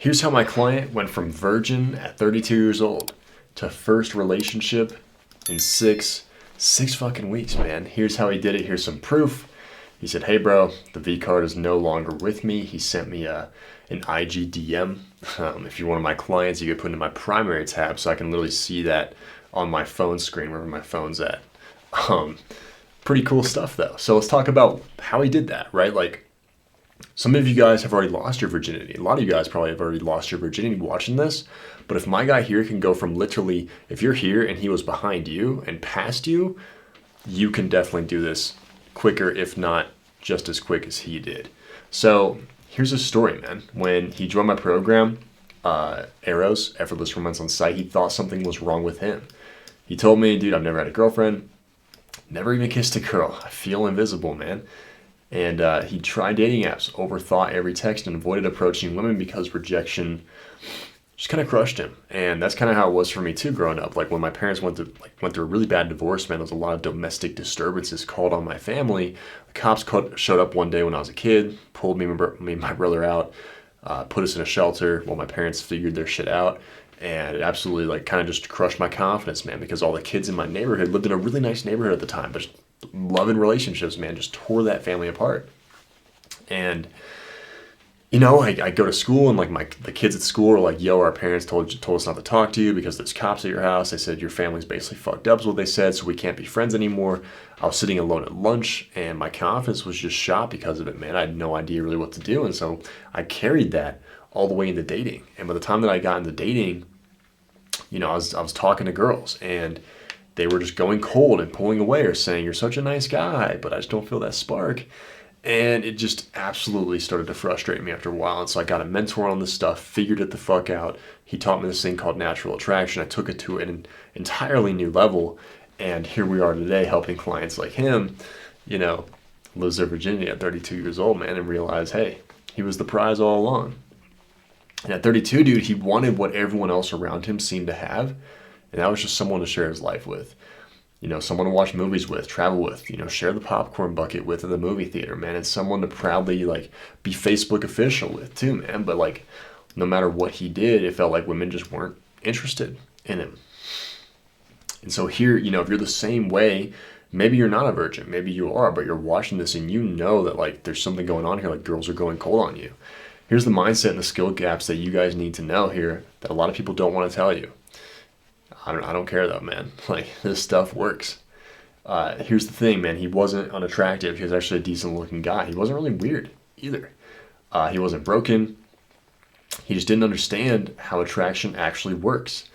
Here's how my client went from virgin at 32 years old to first relationship in six fucking weeks, man. Here's how he did it. Here's some proof. He said, "Hey, bro, the V card is no longer with me." He sent me an IG DM. If you're one of my clients, you can put it in my primary tab so I can literally see that on my phone screen, wherever my phone's at. Um, Pretty cool stuff, though. So let's talk about how he did that, right? Like, some of you guys have already lost your virginity. A lot of you guys probably have already lost your virginity watching this. But if my guy here can go from literally, if you're here and he was behind you and past you, you can definitely do this quicker, if not just as quick as he did. So here's his story, man. When he joined my program, Arrows, Effortless Romance on Site, he thought something was wrong with him. He told me, "Dude, I've never had a girlfriend, never even kissed a girl. I feel invisible, man." And he tried dating apps, overthought every text, and avoided approaching women because rejection just kind of crushed him. And that's kind of how it was for me too, growing up. Like when my parents went through a really bad divorce, man, there was a lot of domestic disturbances called on my family. The cops showed up one day when I was a kid, pulled me and my brother out, put us in a shelter while my parents figured their shit out. And it absolutely like kind of just crushed my confidence, man, because all the kids in my neighborhood lived in a really nice neighborhood at the time, but loving relationships, man, just tore that family apart. And I go to school and like the kids at school are like, "Yo, our parents told us not to talk to you because there's cops at your house. They said your family's basically fucked up," is what they said, "so we can't be friends anymore." I was sitting alone at lunch and my confidence was just shot because of it, man. I had no idea really what to do, and so I carried that all the way into dating. And by the time that I got into dating, I was talking to girls and they were just going cold and pulling away or saying, "You're such a nice guy, but I just don't feel that spark." And it just absolutely started to frustrate me after a while. And so I got a mentor on this stuff, figured it the fuck out. He taught me this thing called natural attraction. I took it to an entirely new level. And here we are today helping clients like him, lose their virginity at 32 years old, man, and realize, hey, he was the prize all along. And at 32, dude, he wanted what everyone else around him seemed to have. And that was just someone to share his life with. Someone to watch movies with, travel with, share the popcorn bucket with at the movie theater, man. And someone to proudly, be Facebook official with, too, man. But, no matter what he did, it felt like women just weren't interested in him. And so here, if you're the same way, maybe you're not a virgin, maybe you are, but you're watching this and you know that, there's something going on here, like girls are going cold on you. Here's the mindset and the skill gaps that you guys need to know here that a lot of people don't want to tell you. I don't care though, man. This stuff works. Here's the thing, man. He wasn't unattractive. He was actually a decent looking guy. He wasn't really weird either. He wasn't broken. He just didn't understand how attraction actually works.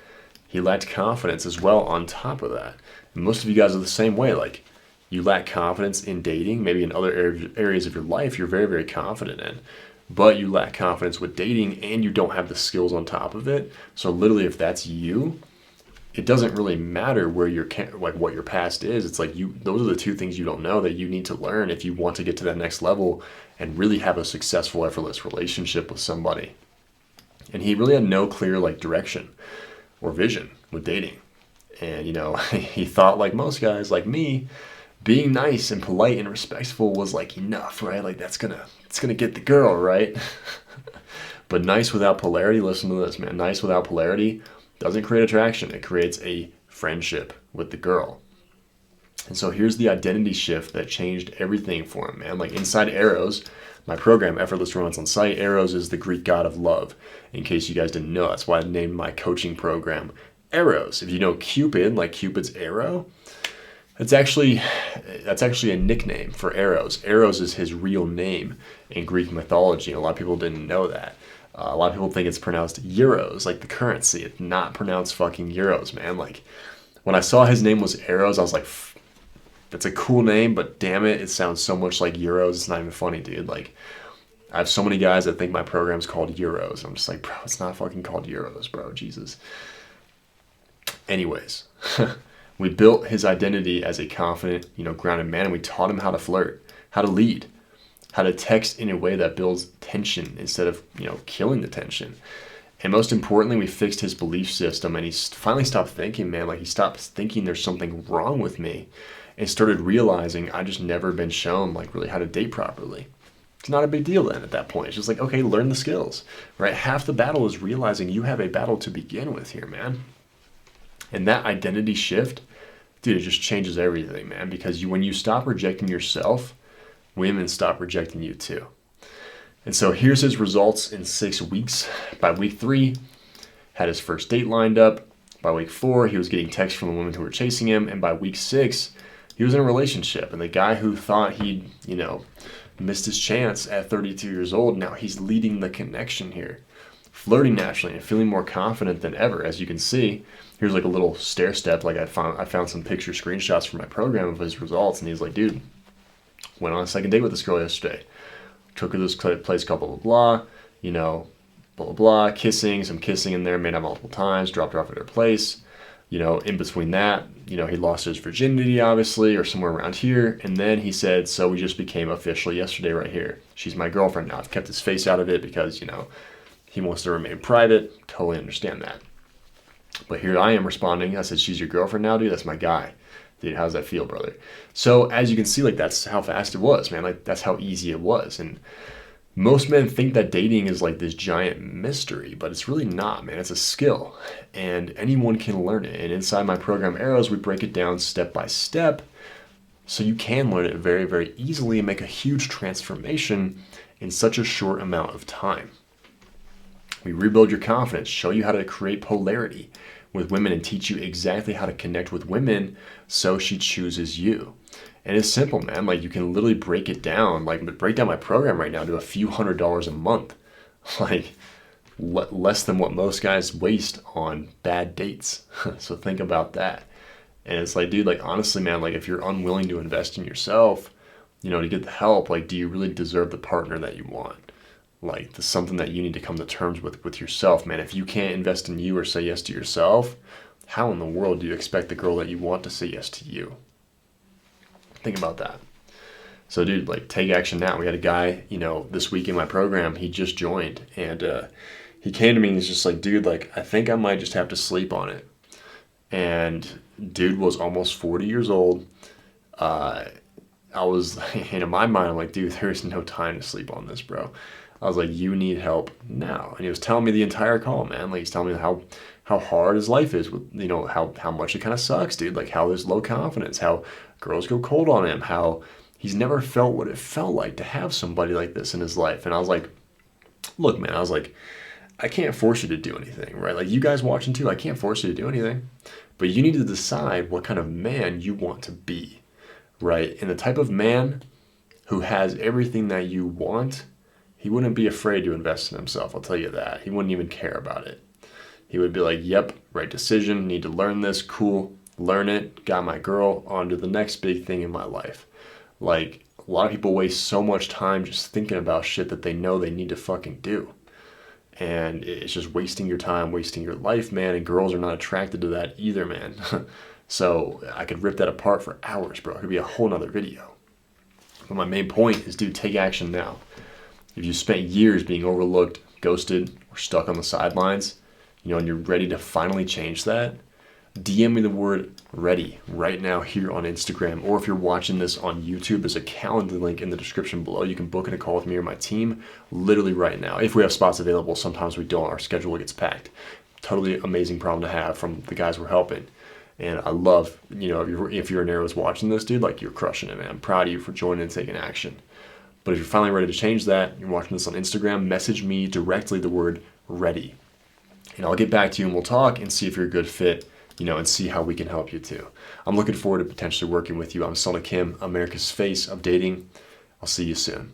He lacked confidence as well on top of that. And most of you guys are the same way. You lack confidence in dating. Maybe in other areas of your life you're very, very confident in. But you lack confidence with dating and you don't have the skills on top of it. So literally if that's you, it doesn't really matter where what your past is. It's those are the two things you don't know that you need to learn if you want to get to that next level and really have a successful, effortless relationship with somebody. And he really had no clear direction or vision with dating. And he thought, like most guys like me, being nice and polite and respectful was enough, right? It's gonna get the girl, right? But nice without polarity, listen to this, man. Nice without polarity doesn't create attraction. It creates a friendship with the girl. And so here's the identity shift that changed everything for him, man. Inside Eros, my program, Effortless Romance on Site, Eros is the Greek god of love. In case you guys didn't know, that's why I named my coaching program Eros. If you know Cupid, like Cupid's arrow, that's actually a nickname for Eros. Eros is his real name in Greek mythology. And a lot of people didn't know that. A lot of people think it's pronounced euros, like the currency. It's not pronounced fucking euros, man. When I saw his name was Eros, I was like, that's a cool name, but damn it, it sounds so much like euros. It's not even funny, dude. I have so many guys that think my program's called euros. I'm just like, bro, it's not fucking called euros, bro. Jesus. Anyways, we built his identity as a confident, grounded man, and we taught him how to flirt, how to lead, how to text in a way that builds tension instead of, killing the tension. And most importantly, we fixed his belief system and he finally stopped thinking, man, he stopped thinking there's something wrong with me and started realizing I just never been shown really how to date properly. It's not a big deal then at that point. It's just like, okay, learn the skills, right? Half the battle is realizing you have a battle to begin with here, man. And that identity shift, dude, it just changes everything, man. Because when you stop rejecting yourself, women stop rejecting you too. And so here's his results in 6 weeks. By week 3, had his first date lined up. By week 4, he was getting texts from the women who were chasing him. And by week 6, he was in a relationship. And the guy who thought he'd, missed his chance at 32 years old, now he's leading the connection here. Flirting naturally and feeling more confident than ever. As you can see, here's like a little stair step. Like I found some picture screenshots from my program of his results. And he's like, dude, went on a second date with this girl yesterday. Took her to this place called blah, blah, blah, blah, blah, some kissing in there, made out multiple times, dropped her off at her place. In between that, he lost his virginity, obviously, or somewhere around here. And then he said, so we just became official yesterday right here. She's my girlfriend now. I've kept his face out of it because, he wants to remain private. Totally understand that. But here I am responding. I said, she's your girlfriend now, dude? That's my guy. Dude, how's that feel, brother? So as you can see, like that's how fast it was, man. Like that's how easy it was. And most men think that dating is like this giant mystery, but it's really not, man. It's a skill and anyone can learn it. And inside my program Arrows, we break it down step by step so you can learn it very, very easily and make a huge transformation in such a short amount of time. We rebuild your confidence, show you how to create polarity with women and teach you exactly how to connect with women so she chooses you. And it's simple, man. Like you can literally break it down, like break down my program right now to a few $100s a month. Like less than what most guys waste on bad dates. So think about that. And it's like, dude, like honestly, man, like if you're unwilling to invest in yourself, to get the help, like do you really deserve the partner that you want? Like that's something that you need to come to terms with yourself, man. If you can't invest in you or say yes to yourself, how in the world do you expect the girl that you want to say yes to you? Think about that. So dude, like take action now. We had a guy, this week in my program, he just joined and he came to me and he's just like, dude, like I think I might just have to sleep on it. And dude was almost 40 years old. I was, in my mind, I'm like, dude, there's no time to sleep on this, bro. I was like, you need help now. And he was telling me the entire call, man. Like he's telling me how hard his life is with, how much it kind of sucks, dude. Like how there's low confidence, how girls go cold on him, how he's never felt what it felt like to have somebody like this in his life. And I was like, look, man, I can't force you to do anything, right? Like you guys watching too, I can't force you to do anything. But you need to decide what kind of man you want to be, right? And the type of man who has everything that you want, he wouldn't be afraid to invest in himself, I'll tell you that. He wouldn't even care about it. He would be like, yep, right decision, need to learn this, cool, learn it, got my girl, on to the next big thing in my life. Like, a lot of people waste so much time just thinking about shit that they know they need to fucking do. And it's just wasting your time, wasting your life, man, and girls are not attracted to that either, man. So I could rip that apart for hours, bro. It could be a whole nother video. But my main point is, dude, take action now. If you spent years being overlooked, ghosted, or stuck on the sidelines, and you're ready to finally change that, DM me the word ready right now here on Instagram. Or if you're watching this on YouTube, there's a calendar link in the description below. You can book in a call with me or my team literally right now. If we have spots available, sometimes we don't. Our schedule gets packed. Totally amazing problem to have from the guys we're helping. And I love, if you're an Arrows watching this, dude, like you're crushing it, man. I'm proud of you for joining and taking action. But if you're finally ready to change that, you're watching this on Instagram, message me directly the word ready. And I'll get back to you and we'll talk and see if you're a good fit, and see how we can help you too. I'm looking forward to potentially working with you. I'm Sona Kim, America's face of dating. I'll see you soon.